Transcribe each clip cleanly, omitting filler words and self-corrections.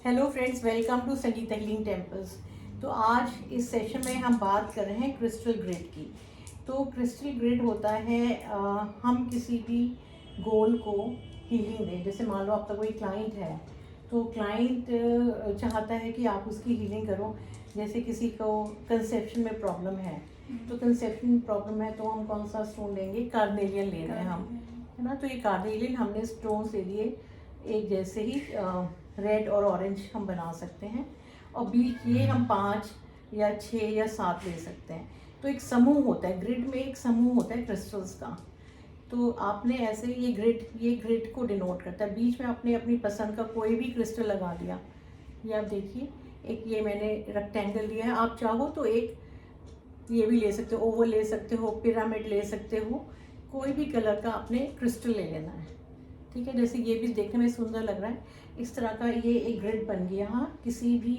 Hello friends, welcome to Sangeeta healing temples. तो आज इस सेशन में हम बात कर रहे हैं क्रिस्टल ग्रिड की। तो क्रिस्टल ग्रिड होता है हम किसी भी गोल को हीलिंग दें। जैसे मान लो आपका कोई क्लाइंट है, तो क्लाइंट चाहता है कि आप उसकी हीलिंग करो। जैसे किसी को कंसेप्शन में प्रॉब्लम है, तो कंसेप्शन प्रॉब्लम है तो हम कौन सा स्टोन लेंगे? कार्नेलियन ले रहे हैं हम, है ना। तो ये कार्नेलियन हमने स्टोन ले लिए, एक जैसे ही रेड और ऑरेंज हम बना सकते हैं, और बीच ये हम 5 या 6 या 7 ले सकते हैं। तो एक समूह होता है, ग्रिड में एक समूह होता है क्रिस्टल्स का। तो आपने ऐसे ये ग्रिड को डिनोट करता है। बीच में आपने अपनी पसंद का कोई भी क्रिस्टल लगा दिया। ये आप देखिए, एक ये मैंने रेक्टेंगल लिया है। आप चाहो तो एक ये भी ले सकते हो, ओवल ले सकते हो, पिरामिड ले सकते हो, कोई भी कलर का आपने क्रिस्टल ले लेना है, ठीक है। जैसे ये भी देखने में सुंदर लग रहा है, इस तरह का ये एक ग्रिड बन गया हाँ किसी भी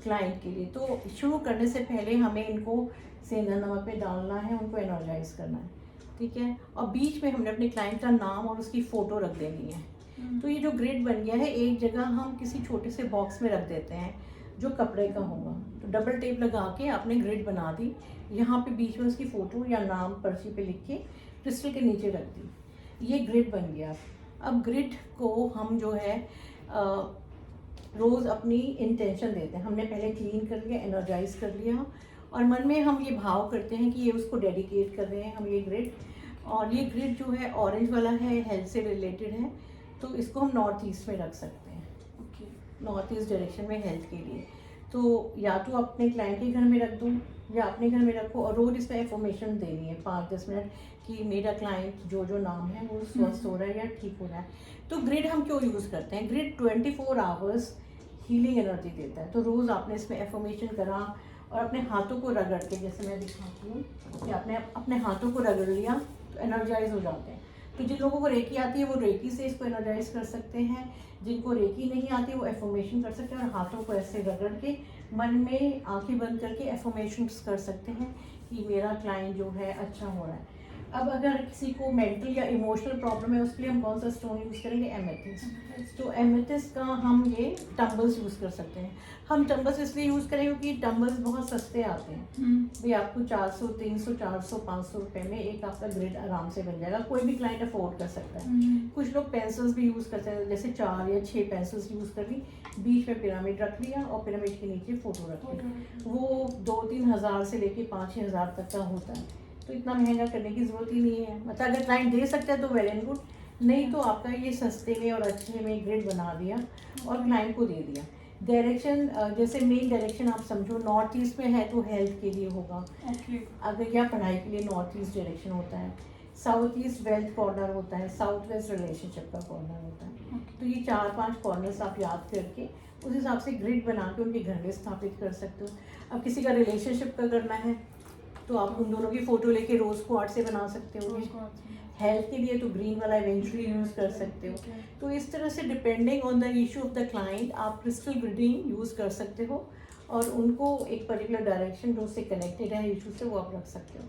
क्लाइंट के लिए। तो शुरू करने से पहले हमें इनको सेंधा नमक पे डालना है, उनको एनर्जाइज करना है, ठीक है। और बीच में हमने अपने क्लाइंट का नाम और उसकी फ़ोटो रख देनी है। तो ये जो ग्रिड बन गया है, एक जगह हम किसी छोटे से बॉक्स में रख देते हैं जो कपड़े का होगा। तो डबल टेप लगा के आपने ग्रिड बना दी, यहाँ पे बीच में उसकी फ़ोटो या नाम पर्ची पे लिख के क्रिस्टल के नीचे रख दी। ये ग्रिड बन गया। अब ग्रिड को हम जो है रोज़ अपनी इंटेंशन देते हैं। हमने पहले क्लीन कर लिया, एनर्जाइज कर लिया, और मन में हम ये भाव करते हैं कि ये उसको डेडिकेट कर रहे हैं हम ये ग्रिड। और ये ग्रिड जो है ऑरेंज वाला है, हेल्थ से रिलेटेड है, तो इसको हम नॉर्थ ईस्ट में रख सकते हैं। नॉर्थ ईस्ट डायरेक्शन में हेल्थ के लिए। तो या तो अपने क्लाइंट के घर में रख दो या अपने घर में रखो, और रोज इसमें इन्फॉर्मेशन देनी है 5-10 मिनट कि मेरा क्लाइंट जो जो नाम है वो स्वस्थ हो रहा है या ठीक हो रहा है। तो ग्रिड हम क्यों यूज़ करते हैं? ग्रिड 24 आवर्स हीलिंग एनर्जी देता है। तो रोज़ आपने इसमें इन्फॉर्मेशन करा और अपने हाथों को रगड़ के, जैसे मैं दिखाती हूँ कि आपने अपने हाथों को रगड़ लिया तो एनर्जाइज हो जाते हैं। तो जिन लोगों को रेकी आती है वो रेकी से इसको एनर्जाइज कर सकते हैं, जिनको रेकी नहीं आती वो एफर्मेशन कर सकते हैं, और हाथों को ऐसे रगड़ के मन में आंखें बंद करके एफर्मेशंस कर सकते हैं कि मेरा क्लाइंट जो है अच्छा हो रहा है। अब अगर किसी को मेंटल या इमोशनल प्रॉब्लम है, उसके लिए हम कौन सा स्टोन यूज़ करेंगे? एमेथिस्ट। तो एमेथिस्ट का हम ये टम्बल्स यूज़ कर सकते हैं। हम टम्बल्स इसलिए यूज़ करेंगे क्योंकि टम्बल्स बहुत सस्ते आते हैं भाई। आपको 400, 300, 400, 500 रुपये में एक आपका ग्रिड आराम से बन जाएगा। कोई भी क्लाइंट अफोर्ड कर सकता है। कुछ लोग पेंसिल्स भी यूज़ करते हैं, जैसे 4 या 6 पेंसिल्स यूज़ कर ली, बीच में पिरामिड रख लिया और पिरामिड के नीचे फ़ोटो रख लिया। वो 2-3 हज़ार से लेके 5-6 हज़ार तक का होता है। तो इतना महंगा करने की ज़रूरत ही नहीं है। मतलब अगर क्लाइंट दे सकते हैं तो वेल एंड गुड, नहीं तो आपका ये सस्ते में और अच्छे में ग्रिड बना दिया और क्लाइंट को दे दिया। डायरेक्शन, जैसे मेन डायरेक्शन आप समझो, नॉर्थ ईस्ट में है तो हेल्थ के लिए होगा, अगर या पढ़ाई के लिए नॉर्थ ईस्ट डायरेक्शन होता है। साउथ ईस्ट वेल्थ कॉर्नर होता है, साउथ वेस्ट रिलेशनशिप का कॉर्नर होता है। तो ये 4-5 कॉर्नर्स आप याद करके उस हिसाब से ग्रिड बना के उनके घर में स्थापित कर सकते हो। अब किसी का रिलेशनशिप का करना है तो आप उन दोनों की फ़ोटो लेके रोज़ क्वार्ट्ज से बना सकते हो। हेल्थ के लिए तो ग्रीन वाला इवेंचुअली यूज़ कर सकते हो। तो इस तरह से depending on the issue of the client आप क्रिस्टल ग्रिडिंग यूज़ कर सकते हो, और उनको एक पर्टिकुलर डायरेक्शन जो उससे कनेक्टेड है इशू से वो आप रख सकते हो।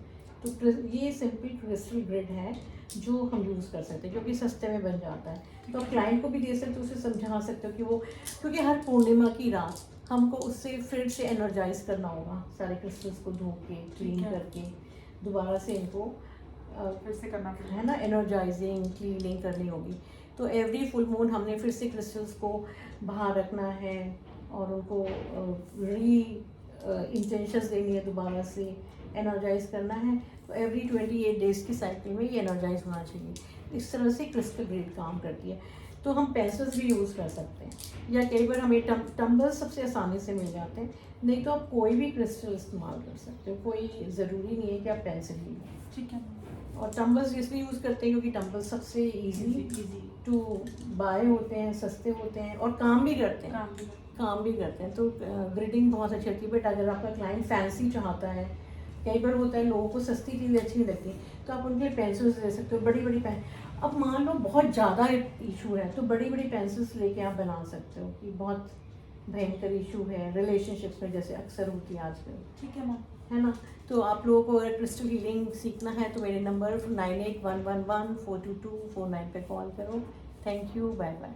तो ये सिंपल क्रिस्टल ग्रिड है जो हम यूज़ कर सकते हैं, जो कि सस्ते में बन जाता है। तो आप क्लाइंट को भी दे सकते हो, उसे समझा सकते हो कि वो, क्योंकि हर पूर्णिमा की रात हमको उससे फिर से एनर्जाइज करना होगा, सारे क्रिस्टल्स को धो के क्लीन करके दोबारा से इनको फिर से करना है ना, एनर्जाइजिंग क्लीनिंग करनी होगी। तो एवरी फुल मून हमने फिर से क्रिस्टल्स को बाहर रखना है और उनको री इंटेंशंस देनी है, दोबारा से एनर्जाइज करना है। तो एवरी 28 डेज़ की साइकिल में ये एनर्जाइज होना चाहिए। इस तरह से क्रिस्टल ग्रिड काम करती है। तो हम पेंसिल्स भी यूज़ कर सकते हैं, या कई बार हमें टम्बल्स सबसे आसानी से मिल जाते हैं, नहीं तो आप कोई भी क्रिस्टल इस्तेमाल कर सकते हो। कोई ज़रूरी नहीं है कि आप पेंसिल ही लें, ठीक है। और टम्बल्स इसलिए यूज़ करते हैं क्योंकि टम्बल्स सबसे इजी टू बाय होते हैं, सस्ते होते हैं और काम भी करते हैं। तो ग्रिडिंग बहुत अच्छी होती है। बट अगर आपका क्लाइंट फैंसी चाहता है, कई बार होता है लोगों को सस्ती चीज़ें अच्छी नहीं लगती, तो आप उनके लिए पेंसिल्स दे सकते हो, बड़ी बड़ी पेन। अब मान लो बहुत ज़्यादा इशू है तो बड़ी बड़ी पेंसिल्स लेके आप बना सकते हो कि बहुत भयंकर इशू है रिलेशनशिप्स में, जैसे अक्सर होती है आजकल, ठीक है मैम, है ना। तो आप लोगों को अगर क्रिस्टल हीलिंग सीखना है तो मेरे नंबर 9811142249 पे कॉल करो। Thank you, bye bye.